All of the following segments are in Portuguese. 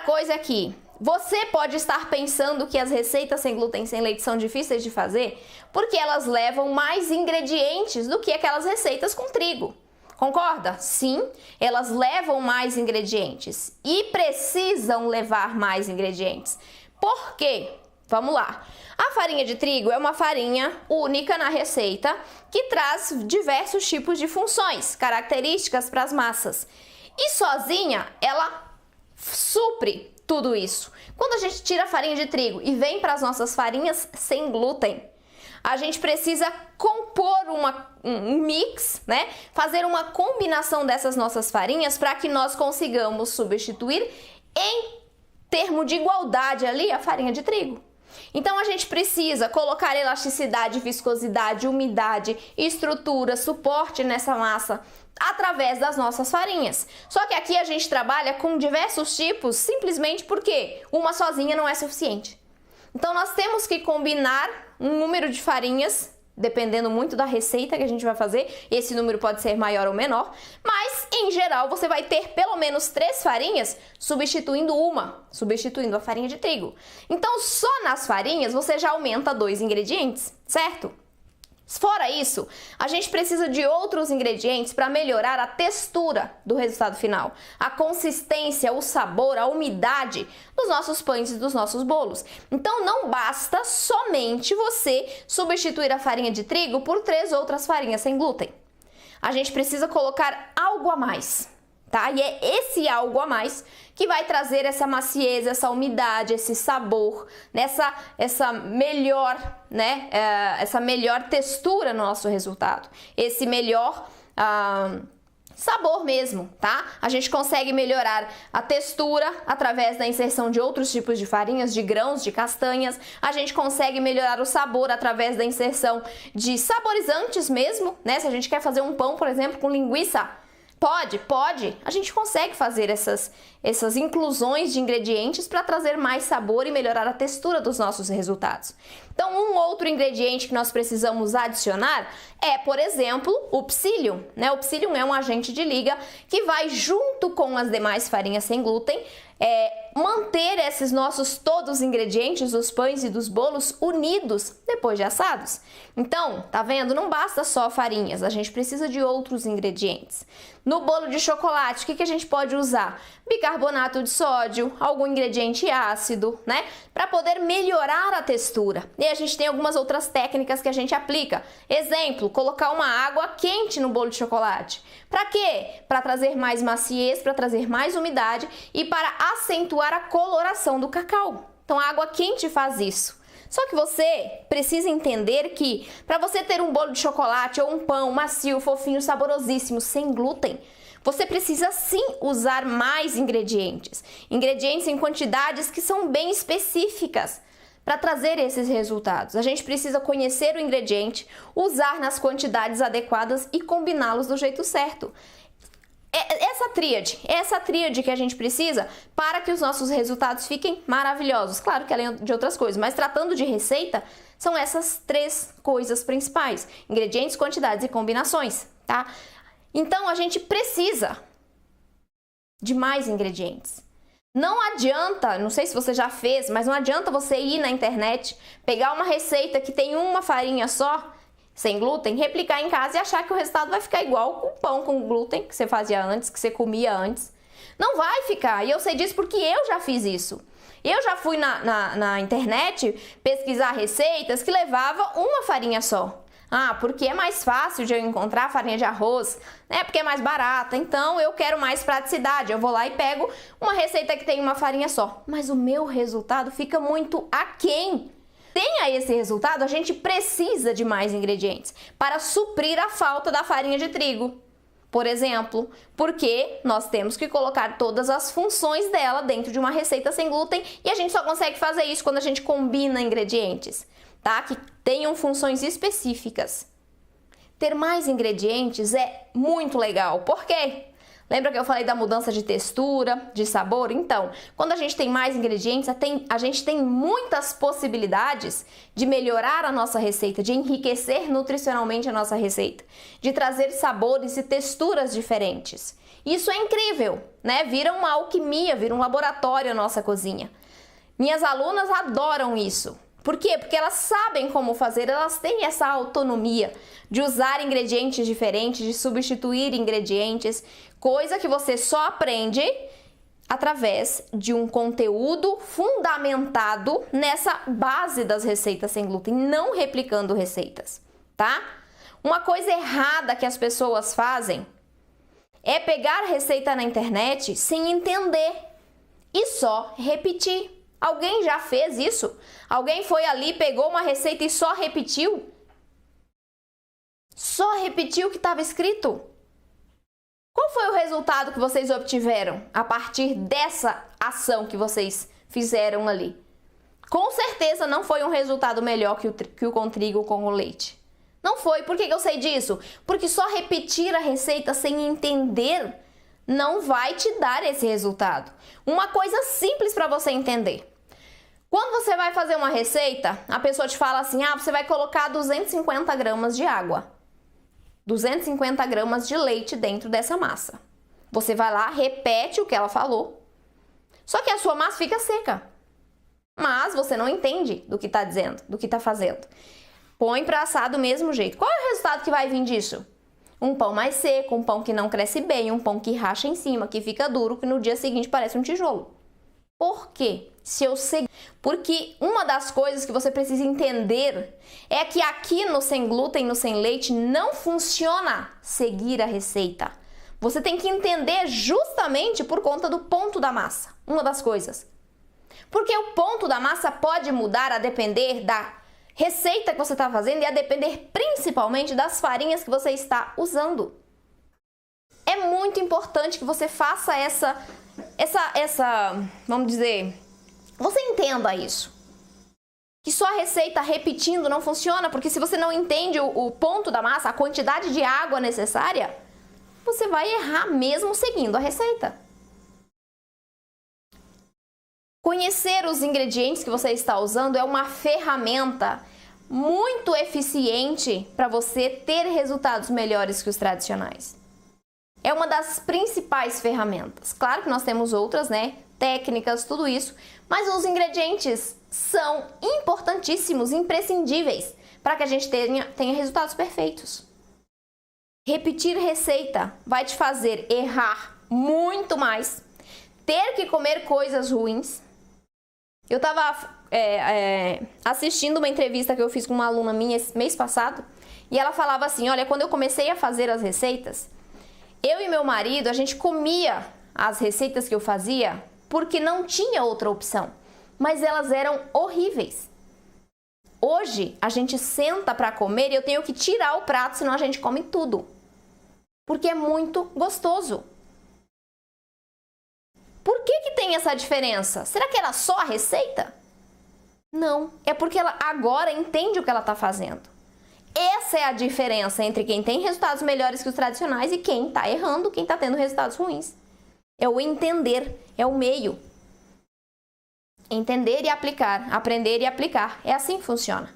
coisa aqui. Você pode estar pensando que as receitas sem glúten sem leite são difíceis de fazer porque elas levam mais ingredientes do que aquelas receitas com trigo. Concorda? Sim, elas levam mais ingredientes e precisam levar mais ingredientes. Por quê? Vamos lá. A farinha de trigo é uma farinha única na receita que traz diversos tipos de funções, características para as massas. E sozinha, ela supre tudo isso. Quando a gente tira a farinha de trigo e vem para as nossas farinhas sem glúten, a gente precisa compor um mix, né? Fazer uma combinação dessas nossas farinhas para que nós consigamos substituir em termo de igualdade ali a farinha de trigo. Então a gente precisa colocar elasticidade, viscosidade, umidade, estrutura, suporte nessa massa através das nossas farinhas. Só que aqui a gente trabalha com diversos tipos simplesmente porque uma sozinha não é suficiente. Então nós temos que combinar um número de farinhas, dependendo muito da receita que a gente vai fazer. Esse número pode ser maior ou menor, mas em geral você vai ter pelo menos 3 farinhas substituindo a farinha de trigo. Então só nas farinhas você já aumenta 2 ingredientes, certo? Fora isso, a gente precisa de outros ingredientes para melhorar a textura do resultado final, a consistência, o sabor, a umidade dos nossos pães e dos nossos bolos. Então não basta somente você substituir a farinha de trigo por 3 outras farinhas sem glúten. A gente precisa colocar algo a mais, tá? E é esse algo a mais que vai trazer essa maciez, essa umidade, esse sabor, essa melhor, né? Essa melhor textura no nosso resultado, esse melhor sabor mesmo, tá? A gente consegue melhorar a textura através da inserção de outros tipos de farinhas, de grãos, de castanhas. A gente consegue melhorar o sabor através da inserção de saborizantes mesmo, né? Se a gente quer fazer um pão, por exemplo, com linguiça, pode. A gente consegue fazer essas inclusões de ingredientes para trazer mais sabor e melhorar a textura dos nossos resultados. Então, um outro ingrediente que nós precisamos adicionar é, por exemplo, o psyllium, né? O psyllium é um agente de liga que vai junto com as demais farinhas sem glúten manter esses nossos todos os ingredientes dos pães e dos bolos unidos depois de assados. Então, tá vendo? Não basta só farinhas, a gente precisa de outros ingredientes. No bolo de chocolate, o que a gente pode usar? Bicarbonato de sódio, algum ingrediente ácido, né? Para poder melhorar a textura. E a gente tem algumas outras técnicas que a gente aplica. Exemplo, colocar uma água quente no bolo de chocolate. Para quê? Para trazer mais maciez, para trazer mais umidade e para acentuar a coloração do cacau. Então a água quente faz isso. Só que você precisa entender que para você ter um bolo de chocolate ou um pão macio, fofinho, saborosíssimo, sem glúten, você precisa sim usar mais ingredientes. Ingredientes em quantidades que são bem específicas para trazer esses resultados. A gente precisa conhecer o ingrediente, usar nas quantidades adequadas e combiná-los do jeito certo. Essa tríade que a gente precisa para que os nossos resultados fiquem maravilhosos. Claro que além de outras coisas, mas tratando de receita, são essas 3 coisas principais: ingredientes, quantidades e combinações, tá? Então a gente precisa de mais ingredientes. Não adianta, não sei se você já fez, mas não adianta você ir na internet, pegar uma receita que tem uma farinha só, sem glúten, replicar em casa e achar que o resultado vai ficar igual com o pão com glúten que você fazia antes, que você comia antes. Não vai ficar, e eu sei disso porque eu já fiz isso. Eu já fui na internet pesquisar receitas que levavam uma farinha só. Ah, porque é mais fácil de eu encontrar farinha de arroz, né? Porque é mais barata, então eu quero mais praticidade. Eu vou lá e pego uma receita que tem uma farinha só. Mas o meu resultado fica muito aquém. Tenha esse resultado, a gente precisa de mais ingredientes para suprir a falta da farinha de trigo, por exemplo, porque nós temos que colocar todas as funções dela dentro de uma receita sem glúten e a gente só consegue fazer isso quando a gente combina ingredientes, tá? Que tenham funções específicas. Ter mais ingredientes é muito legal, por quê? Lembra que eu falei da mudança de textura, de sabor? Então, quando a gente tem mais ingredientes, a gente tem muitas possibilidades de melhorar a nossa receita, de enriquecer nutricionalmente a nossa receita, de trazer sabores e texturas diferentes. Isso é incrível, né? Vira uma alquimia, vira um laboratório a nossa cozinha. Minhas alunas adoram isso. Por quê? Porque elas sabem como fazer, elas têm essa autonomia de usar ingredientes diferentes, de substituir ingredientes, coisa que você só aprende através de um conteúdo fundamentado nessa base das receitas sem glúten, não replicando receitas, tá? Uma coisa errada que as pessoas fazem é pegar receita na internet sem entender e só repetir. Alguém já fez isso? Alguém foi ali, pegou uma receita e só repetiu? Só repetiu o que estava escrito? Qual foi o resultado que vocês obtiveram a partir dessa ação que vocês fizeram ali? Com certeza não foi um resultado melhor que o com trigo ou com o leite. Não foi. Por que eu sei disso? Porque só repetir a receita sem entender não vai te dar esse resultado. Uma coisa simples para você entender. Quando você vai fazer uma receita, a pessoa te fala assim, você vai colocar 250 gramas de água, 250 gramas de leite dentro dessa massa. Você vai lá, repete o que ela falou, só que a sua massa fica seca. Mas você não entende do que está dizendo, do que está fazendo. Põe para assar do mesmo jeito. Qual é o resultado que vai vir disso? Um pão mais seco, um pão que não cresce bem, um pão que racha em cima, que fica duro, que no dia seguinte parece um tijolo. Por quê? Porque uma das coisas que você precisa entender é que aqui no sem glúten, no sem leite, não funciona seguir a receita. Você tem que entender justamente por conta do ponto da massa, uma das coisas. Porque o ponto da massa pode mudar a depender da receita que você está fazendo e a depender principalmente das farinhas que você está usando. É muito importante que você faça vamos dizer, você entenda isso. Que só a receita repetindo não funciona, porque se você não entende o ponto da massa, a quantidade de água necessária, você vai errar mesmo seguindo a receita. Conhecer os ingredientes que você está usando é uma ferramenta muito eficiente para você ter resultados melhores que os tradicionais. É uma das principais ferramentas. Claro que nós temos outras, né? Técnicas, tudo isso, mas os ingredientes são importantíssimos, imprescindíveis para que a gente tenha resultados perfeitos. Repetir receita vai te fazer errar muito mais, ter que comer coisas ruins. Eu estava assistindo uma entrevista que eu fiz com uma aluna minha mês passado e ela falava assim, olha, quando eu comecei a fazer as receitas, eu e meu marido, a gente comia as receitas que eu fazia porque não tinha outra opção, mas elas eram horríveis. Hoje, a gente senta para comer e eu tenho que tirar o prato, senão a gente come tudo, porque é muito gostoso. Por que tem essa diferença? Será que era só a receita? Não, é porque ela agora entende o que ela está fazendo. Essa é a diferença entre quem tem resultados melhores que os tradicionais e quem está errando, quem está tendo resultados ruins. É o entender, é o meio. Entender e aplicar, aprender e aplicar. É assim que funciona.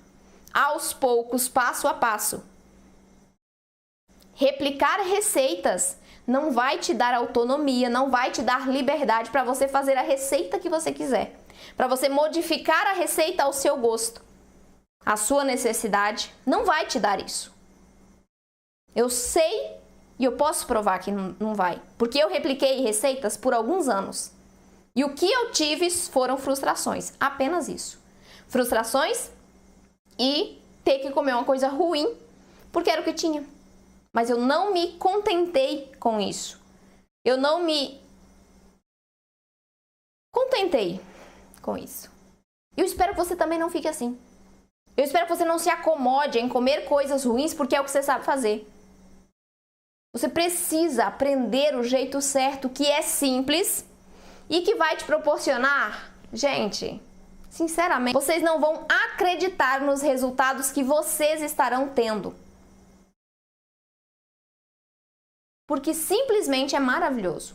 Aos poucos, passo a passo. Replicar receitas não vai te dar autonomia, não vai te dar liberdade para você fazer a receita que você quiser. Para você modificar a receita ao seu gosto. A sua necessidade não vai te dar isso. Eu sei e eu posso provar que não vai. Porque eu repliquei receitas por alguns anos. E o que eu tive foram frustrações. Apenas isso. Frustrações e ter que comer uma coisa ruim porque era o que tinha. Mas eu não me contentei com isso. Eu não me contentei com isso. Eu espero que você também não fique assim. Eu espero que você não se acomode em comer coisas ruins porque é o que você sabe fazer. Você precisa aprender o jeito certo, que é simples e que vai te proporcionar, gente, sinceramente, vocês não vão acreditar nos resultados que vocês estarão tendo. porque simplesmente é maravilhoso.